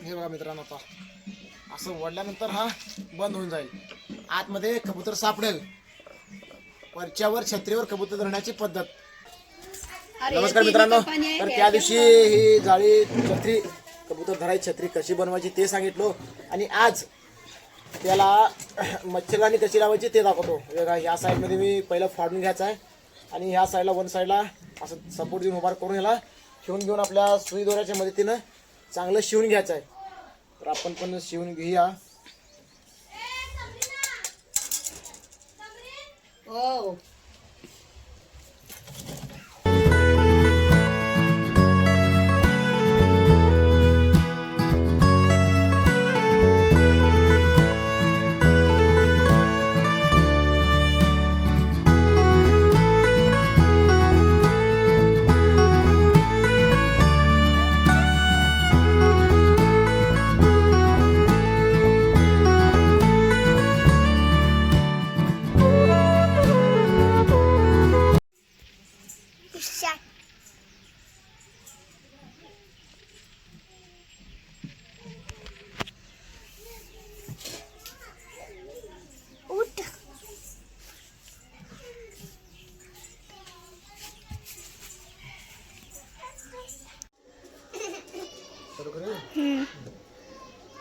हे बघा मित्रांनो, आता असं वडल्यानंतर हा बंद होऊन जाईल. आतमध्ये कबूतर सापडेल. वरच्यावर छत्रीवर कबूतर धरण्याची पद्धत. नमस्कार मित्रांनो, तर त्या दिवशी ही जाळी छत्री कबूतर धरायची छत्री कशी बनवायची ते सांगितलो आणि आज त्याला मच्छरदाणी कशी लावायची ते दाखवतो. या साईडमध्ये मी पहिलं फाडून घ्यायचं आहे आणि ह्या साईडला वन साईडला असं सपोर्ट देऊन उभार करून ह्याला शिवून घेऊन आपल्या सुई दोऱ्याच्या मदतीनं चांगलं शिवून घ्यायचं आहे. तर आपण पण शिवून घेऊया. हो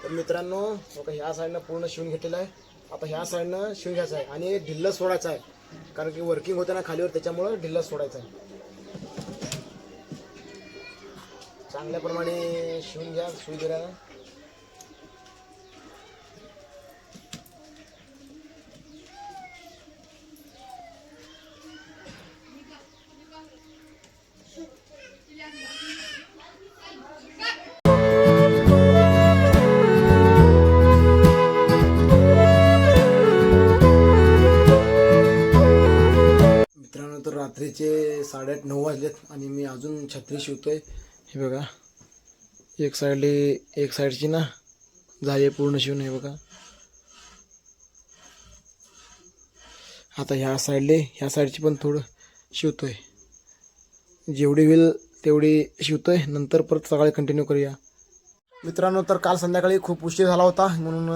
तर मित्रांनो, ह्या साईडनं पूर्ण शिवून घेतलेलं आहे. आता ह्या साईडनं शिवून घ्यायचं आहे आणि ढिल्लं सोडायचं आहे, कारण की वर्किंग होतं ना खालीवर, त्याच्यामुळं ढिल्लं सोडायचं आहे. चांगल्याप्रमाणे शिवून घ्या सुई दोऱ्यानं. तर रात्रीचे 8:30-9 वाजलेत आणि मी अजून छत्री शिवतोय. हे बघा, एक साईडची ना झाली पूर्ण शिवून. हे बघा, आता ह्या साईडची पण थोडं शिवतोय. जेवढी होईल तेवढी शिवतोय, नंतर परत सकाळी कंटिन्यू करूया. मित्रांनो, तर काल संध्याकाळी खूप उशीर झाला होता म्हणून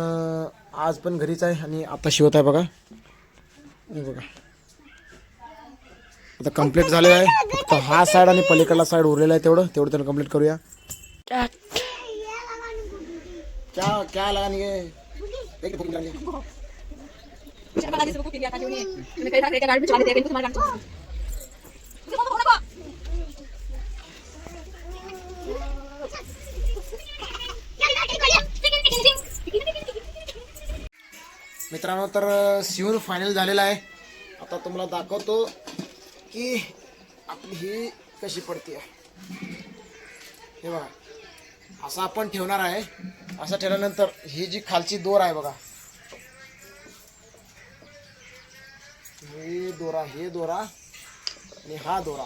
आज पण घरीच आहे आणि आता शिवत आहे. बघा, हे बघा, आता कंप्लीट झालेलं आहे. फक्त हा साईड आणि पलीकडला साईड उरलेला आहे. तेवढं त्यानं कंप्लीट करूया. क्या लगा मित्रांनो, तर शिवून फायनल झालेला आहे. आता तुम्हाला दाखवतो की आपली ही कशी पडते. हे बघा, असं आपण ठेवणार आहे. असं ठेवल्यानंतर ही जी खालची दोर आहे बघा, हे दोरा आणि हा दोरा,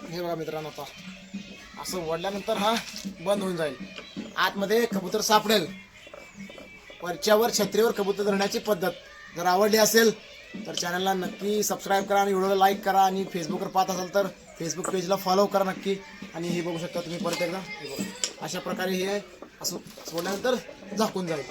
हे बघा मित्रांनो, आता असं वडल्यानंतर हा बंद होऊन जाईल. आतमध्ये कबूतर सापडेल. वरच्यावर छत्रीवर कबूतर धरण्याची पद्धत. जर आवडली असेल तर चॅनलला नक्की सबस्क्राईब करा आणि व्हिडिओला लाईक करा आणि फेसबुकवर पाहत असाल तर फेसबुक पेजला फॉलो करा नक्की. आणि हे बघू शकता तुम्ही परत एकदा, हे बघा, अशा प्रकारे हे असं सोडल्यानंतर झाकून जाईल.